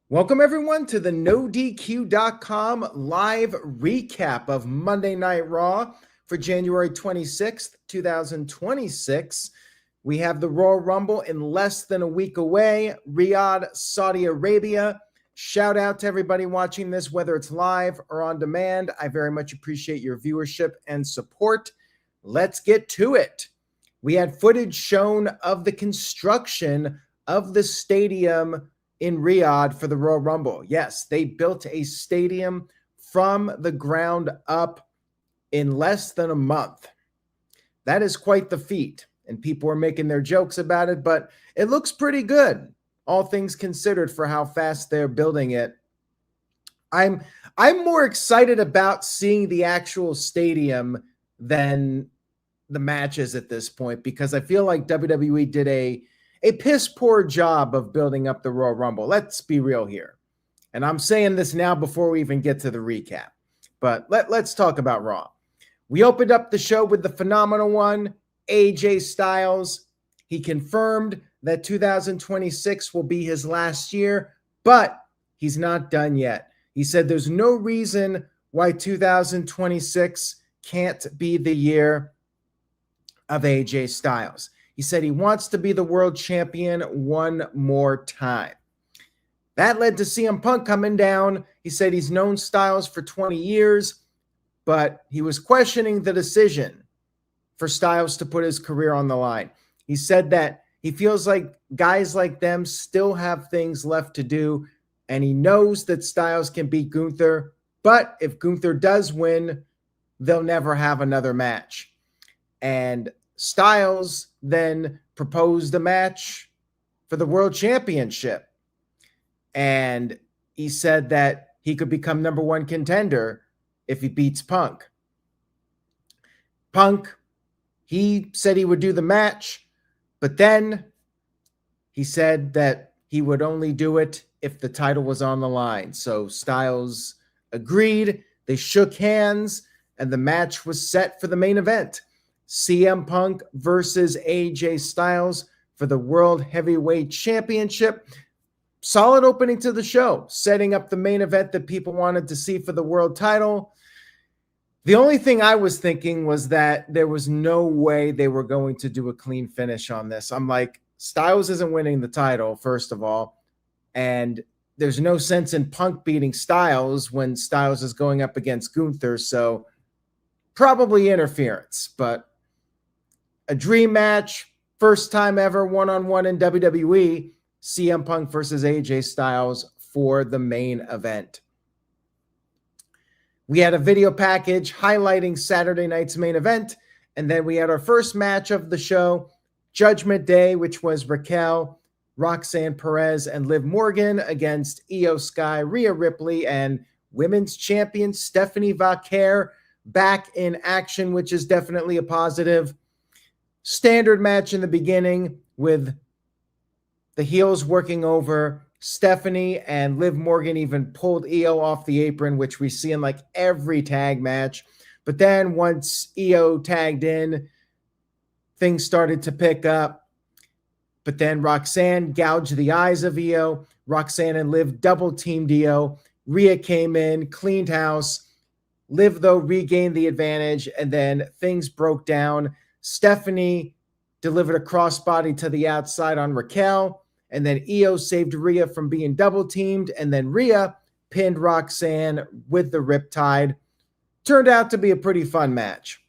Welcome, everyone, to the NoDQ.com live recap of Monday Night Raw for January 26th, 2026. We have the Royal Rumble in less than a week away, Riyadh, Saudi Arabia. Shout out to everybody watching this, whether it's live or on demand. I very much appreciate your viewership and support. Let's get to it. We had footage shown of the construction of the stadium in Riyadh for the Royal Rumble. Yes, they built a stadium from the ground up in less than a month. That is quite the feat, and people are making their jokes about it, but it looks pretty good, all things considered, for how fast they're building it. I'm more excited about seeing the actual stadium than the matches at this point, because I feel like WWE did a piss poor job of building up the Royal Rumble. Let's be real here. And I'm saying this now before we even get to the recap. But let's talk about Raw. We opened up the show with the phenomenal one, AJ Styles. He confirmed that 2026 will be his last year, but he's not done yet. He said there's no reason why 2026 can't be the year of AJ Styles. He said he wants to be the world champion one more time. That led to CM Punk coming down. He said he's known Styles for 20 years, but he was questioning the decision for Styles to put his career on the line. He said that he feels like guys like them still have things left to do, and he knows that Styles can beat Gunther, but if Gunther does win, they'll never have another match. And Styles then proposed a match for the world championship. And he said that he could become number one contender if he beats Punk. Punk, he said he would do the match, but then he said that he would only do it if the title was on the line. So Styles agreed, they shook hands, and the match was set for the main event. CM Punk versus AJ Styles for the World Heavyweight Championship. Solid opening to the show, setting up the main event that people wanted to see for the world title. The only thing I was thinking was that there was no way they were going to do a clean finish on this. I'm like, Styles isn't winning the title, first of all, and there's no sense in Punk beating Styles when Styles is going up against Gunther, so probably interference, but a dream match, first time ever one-on-one in WWE, CM Punk versus AJ Styles for the main event. We had a video package highlighting Saturday night's main event, and then we had our first match of the show, Judgment Day, which was Raquel, Roxanne Perez, and Liv Morgan against Io Sky, Rhea Ripley, and women's champion Stephanie Vaquer back in action, which is definitely a positive. Standard match in the beginning with the heels working over Stephanie, and Liv Morgan even pulled Io off the apron, which we see in like every tag match. But then once Io tagged in, things started to pick up. But then Roxanne gouged the eyes of Io. Roxanne and Liv double teamed Io. Rhea came in, cleaned house. Liv, though, regained the advantage, and then things broke down. Stephanie delivered a crossbody to the outside on Raquel, and then Io saved Rhea from being double teamed, and then Rhea pinned Roxanne with the Riptide. Turned out to be a pretty fun match.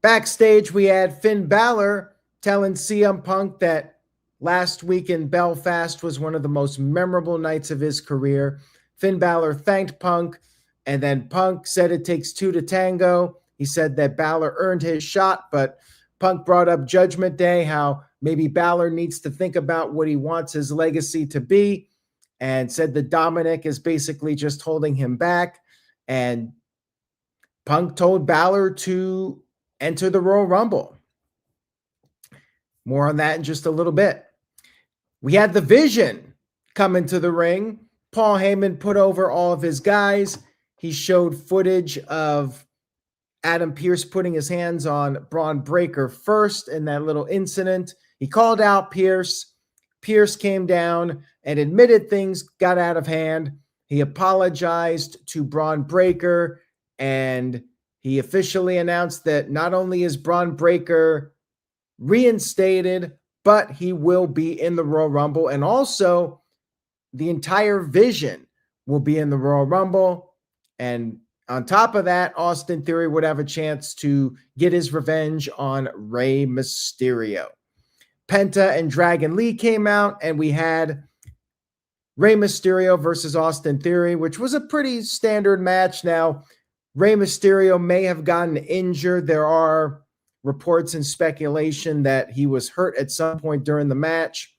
Backstage, we had Finn Balor telling CM Punk that last week in Belfast was one of the most memorable nights of his career. Finn Balor thanked Punk, and then Punk said it takes two to tango. He said that Balor earned his shot, but Punk brought up Judgment Day, how maybe Balor needs to think about what he wants his legacy to be, and said that Dominic is basically just holding him back. And Punk told Balor to enter the Royal Rumble. More on that in just a little bit. We had the Vision come into the ring. Paul Heyman put over all of his guys. He showed footage of Adam Pearce putting his hands on Bron Breakker first in that little incident. He called out Pearce. Pearce came down, and admitted things got out of hand. He apologized to Bron Breakker, and he officially announced that not only is Bron Breakker reinstated, but he will be in the Royal Rumble, and also the entire Vision will be in the Royal Rumble. And on top of that, Austin Theory would have a chance to get his revenge on Rey Mysterio. Penta and Dragon Lee came out, and we had Rey Mysterio versus Austin Theory, which was a pretty standard match. Now, Rey Mysterio may have gotten injured. There are reports and speculation that he was hurt at some point during the match.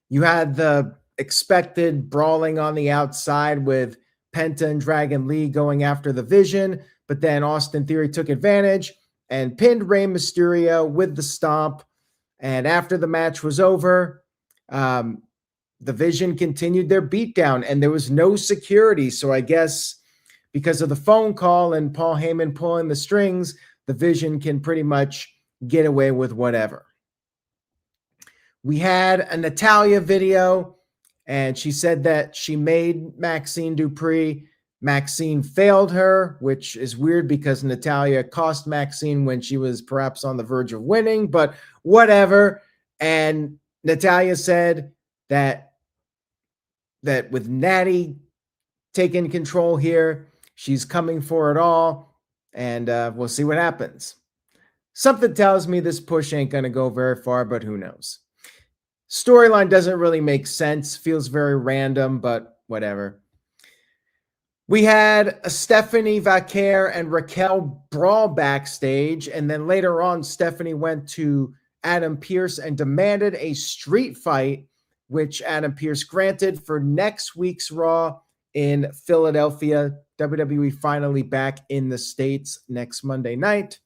You had the expected brawling on the outside with Penta and Dragon Lee going after the Vision, but then Austin Theory took advantage and pinned Rey Mysterio with the stomp. And after the match was over, the Vision continued their beatdown, and there was no security. So I guess because of the phone call and Paul Heyman pulling the strings, the Vision can pretty much get away with whatever. We had a Natalya video, and she said that she made Maxxine Dupri. Maxxine failed her, which is weird because Natalya cost Maxxine when she was perhaps on the verge of winning, but whatever. And Natalya said that with Natty taking control here, she's coming for it all, and we'll see what happens. Something tells me this push ain't going to go very far, but who knows? Storyline doesn't really make sense. Feels very random, but whatever. We had a Stephanie Vaquer and Raquel brawl backstage, and then later on, Stephanie went to Adam Pearce and demanded a street fight, which Adam Pearce granted for next week's Raw in Philadelphia. WWE finally back in the States next Monday night.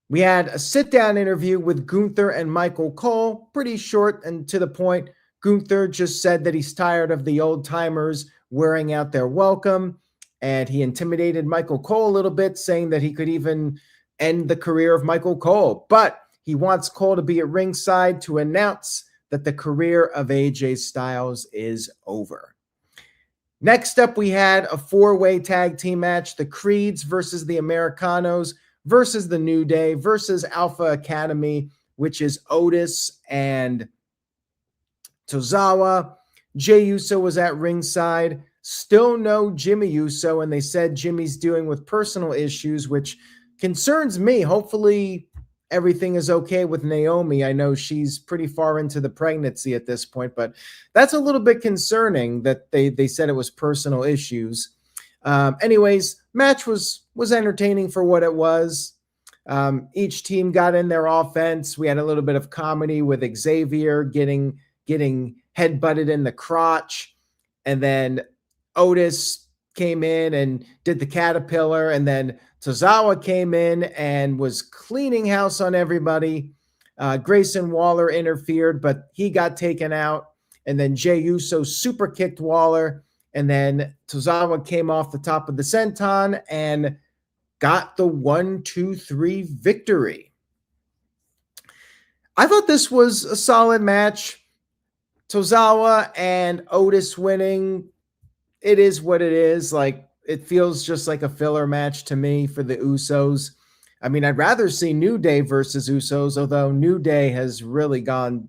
We had a sit-down interview with Gunther and Michael Cole, pretty short and to the point. Gunther just said that he's tired of the old-timers wearing out their welcome, and he intimidated Michael Cole a little bit, saying that he could even end the career of Michael Cole. But he wants Cole to be at ringside to announce that the career of AJ Styles is over. Next up, we had a four-way tag team match, the Creeds versus the Americanos versus the New Day versus Alpha Academy, which is Otis and Tozawa. Jey Uso was at ringside. Still no Jimmy Uso, and they said Jimmy's dealing with personal issues, which concerns me. Hopefully everything is okay with Naomi. I know she's pretty far into the pregnancy at this point, but that's a little bit concerning that they said it was personal issues. Anyways, match was entertaining for what it was. Each team got in their offense. We had a little bit of comedy with Xavier getting headbutted in the crotch, and then Otis came in and did the caterpillar, and then Tozawa came in and was cleaning house on everybody. Grayson Waller interfered, but he got taken out, and then Jey Uso super kicked Waller, and then Tozawa came off the top of the senton and got the 1-2-3 victory. I thought this was a solid match. Tozawa and Otis winning, it is what it is. Like, it feels just like a filler match to me for the Usos. I mean, I'd rather see New Day versus Usos, although New Day has really gone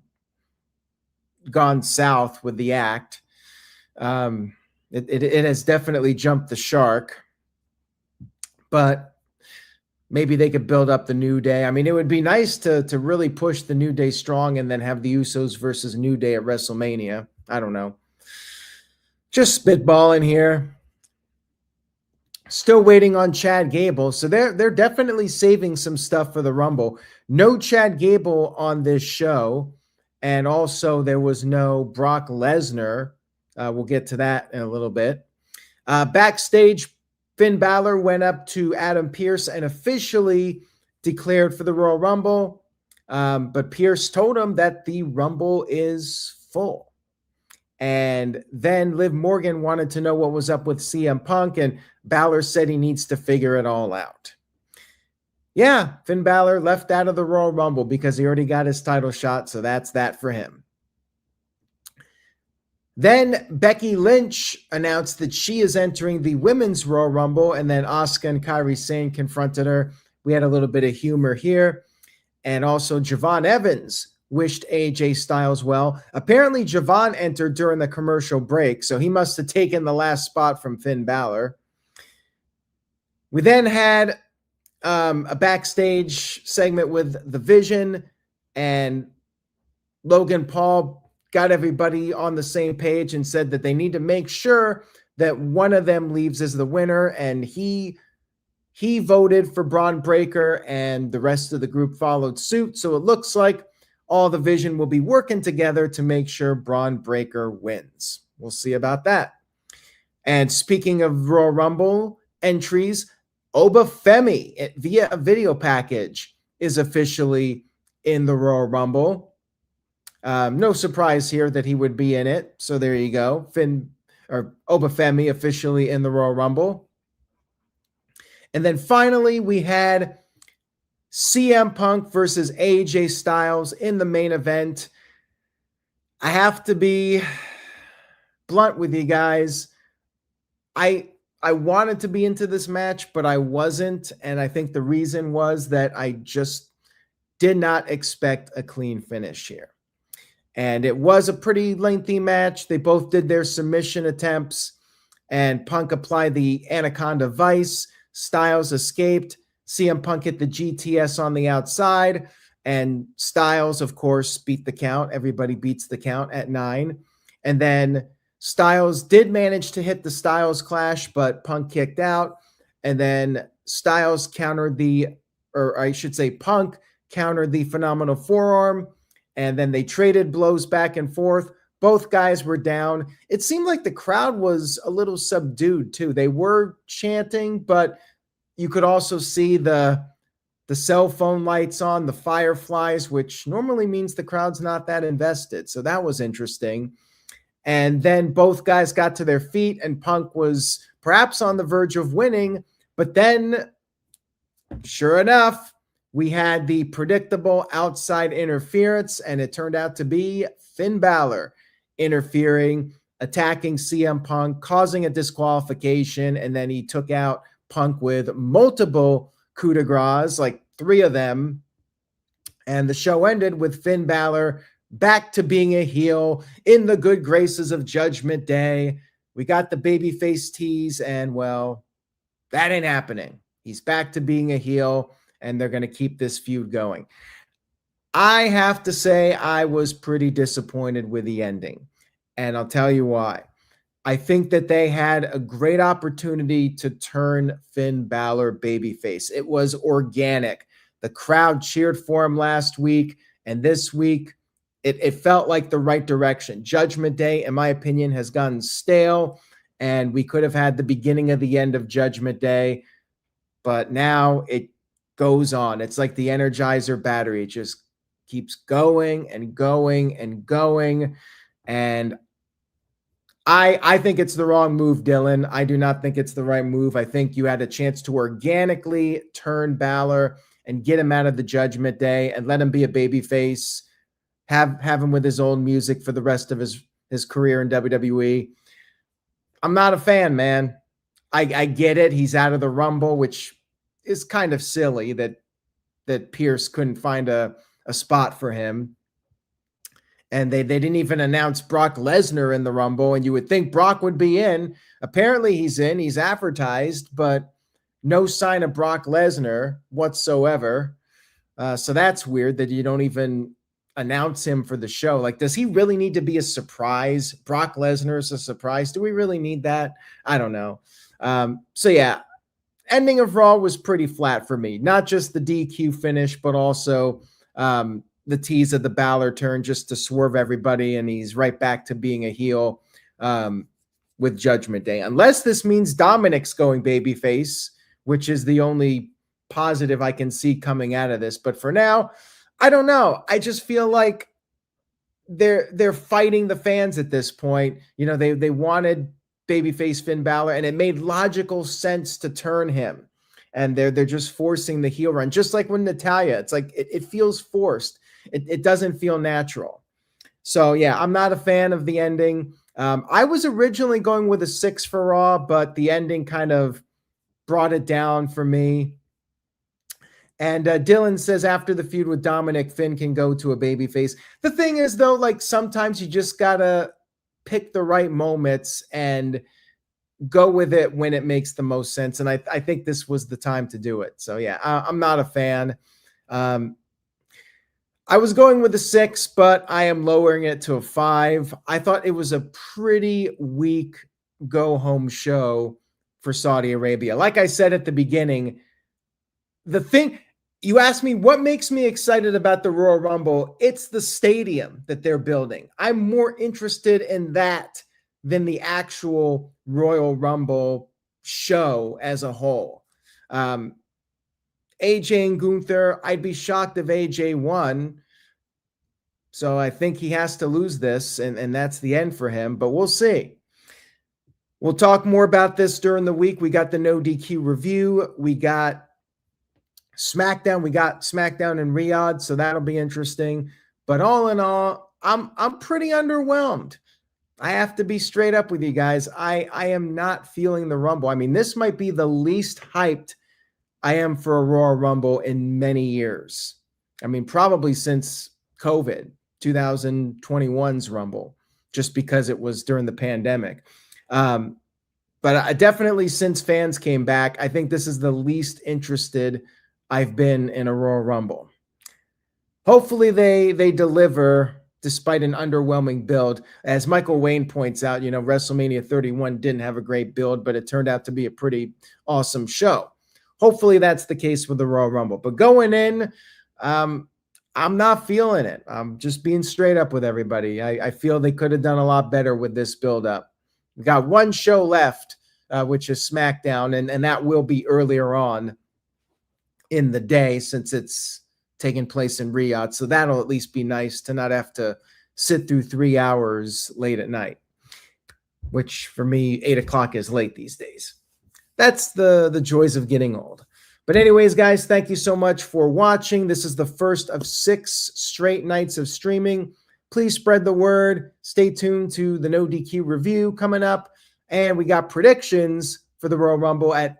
south with the act. It has definitely jumped the shark, but maybe they could build up the New Day. I mean, it would be nice to really push the New Day strong and then have the Usos versus New Day at WrestleMania. I don't know. Just spitballing here. Still waiting on Chad Gable. So they're definitely saving some stuff for the Rumble. No Chad Gable on this show. And also there was no Brock Lesnar. We'll get to that in a little bit. Backstage, Finn Balor went up to Adam Pearce and officially declared for the Royal Rumble. But Pearce told him that the Rumble is full. And then Liv Morgan wanted to know what was up with CM Punk, and Balor said he needs to figure it all out. Yeah, Finn Balor left out of the Royal Rumble because he already got his title shot, so that's that for him. Then Becky Lynch announced that she is entering the Women's Royal Rumble, and then Asuka and Kairi Sane confronted her. We had a little bit of humor here. And also Javon Evans wished AJ Styles well. Apparently Javon entered during the commercial break, so he must have taken the last spot from Finn Balor. We then had a backstage segment with The Vision, and Logan Paul got everybody on the same page and said that they need to make sure that one of them leaves as the winner, and he voted for Bron Breakker, and the rest of the group followed suit. So it looks like all the Vision will be working together to make sure Bron Breakker wins. We'll see about that. And speaking of Royal Rumble entries, Obafemi via a video package is officially in the Royal Rumble. No surprise here that he would be in it. So there you go. Obafemi officially in the Royal Rumble. And then finally, we had CM Punk versus AJ Styles in the main event. I have to be blunt with you guys. I wanted to be into this match, but I wasn't. And I think the reason was that I just did not expect a clean finish here. And it was a pretty lengthy match. They both did their submission attempts, and Punk applied the Anaconda Vice. Styles escaped. CM Punk hit the GTS on the outside, and Styles, of course, beat the count. Everybody beats the count at 9. And then Styles did manage to hit the Styles Clash, but Punk kicked out. And then Styles countered Punk countered the Phenomenal Forearm. And then they traded blows back and forth. Both guys were down. It seemed like the crowd was a little subdued too. They were chanting, but you could also see the cell phone lights on, the fireflies, which normally means the crowd's not that invested. So that was interesting. And then both guys got to their feet, and Punk was perhaps on the verge of winning. But then, sure enough, we had the predictable outside interference, and it turned out to be Finn Balor interfering, attacking CM Punk, causing a disqualification, and then he took out Punk with multiple coup de grace, like 3 of them. And the show ended with Finn Balor back to being a heel in the good graces of Judgment Day. We got the babyface tease, and well, that ain't happening. He's back to being a heel, and they're going to keep this feud going. I have to say I was pretty disappointed with the ending, and I'll tell you why. I think that they had a great opportunity to turn Finn Balor babyface. It was organic. The crowd cheered for him last week, and this week it felt like the right direction. Judgment Day, in my opinion, has gotten stale, and we could have had the beginning of the end of Judgment Day, but now it goes on. It's like the Energizer battery. It just keeps going and going and going. And I think it's the wrong move, Dylan. I do not think it's the right move. I think you had a chance to organically turn Balor and get him out of the Judgment Day and let him be a babyface, have him with his own music for the rest of his career in WWE. I'm not a fan, man. I get it. He's out of the Rumble, which is kind of silly that Pearce couldn't find a spot for him. And they didn't even announce Brock Lesnar in the Rumble, and you would think Brock would be in. Apparently he's in. He's advertised, but no sign of Brock Lesnar whatsoever. So that's weird that you don't even announce him for the show. Like, does he really need to be a surprise? Brock Lesnar is a surprise. Do we really need that? I don't know. So yeah, ending of Raw was pretty flat for me. Not just the DQ finish, but also the tease of the Balor turn just to swerve everybody, and he's right back to being a heel with Judgment Day. Unless this means Dominic's going babyface, which is the only positive I can see coming out of this. But for now, I don't know. I just feel like they're fighting the fans at this point. You know, they wanted babyface Finn Balor, and it made logical sense to turn him. And they're just forcing the heel run, just like with Natalya. It's like it feels forced. It doesn't feel natural. So yeah, I'm not a fan of the ending. I was originally going with a 6 for Raw, but the ending kind of brought it down for me. And Dylan says after the feud with Dominic, Finn can go to a babyface. The thing is, though, like sometimes you just gotta pick the right moments and go with it when it makes the most sense. And I think this was the time to do it. So yeah, I'm not a fan. I was going with a 6, but I am lowering it to a 5. I thought it was a pretty weak go home show for Saudi Arabia. Like I said at the beginning, the thing you asked me, what makes me excited about the Royal Rumble? It's the stadium that they're building. I'm more interested in that than the actual Royal Rumble show as a whole. AJ and Gunther, I'd be shocked if AJ won. So I think he has to lose this, and that's the end for him, but we'll see. We'll talk more about this during the week. We got the No DQ review. We got SmackDown. We got SmackDown in Riyadh, so that'll be interesting. But all in all, I'm pretty underwhelmed. I have to be straight up with you guys. I am not feeling the Rumble. I mean, this might be the least hyped I am for a Royal Rumble in many years. I mean, probably since COVID, 2021's Rumble, just because it was during the pandemic. But I definitely, since fans came back, I think this is the least interested I've been in a Royal Rumble. Hopefully they deliver despite an underwhelming build. As Michael Wayne points out, you know, WrestleMania 31 didn't have a great build, but it turned out to be a pretty awesome show. Hopefully that's the case with the Royal Rumble. But going in, I'm not feeling it. I'm just being straight up with everybody. I feel they could have done a lot better with this build-up. We got one show left, which is SmackDown, and that will be earlier on in the day since it's taking place in Riyadh. So that'll at least be nice to not have to sit through 3 hours late at night, which for me, 8 o'clock is late these days. That's the joys of getting old. But anyways, guys, thank you so much for watching. This is the first of 6 straight nights of streaming. Please spread the word. Stay tuned to the No DQ review coming up. And we got predictions for the Royal Rumble at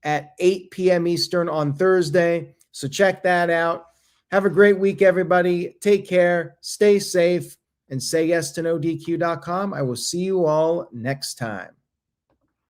8 p.m. Eastern on Thursday. So check that out. Have a great week, everybody. Take care. Stay safe. And say yes to NoDQ.com. I will see you all next time.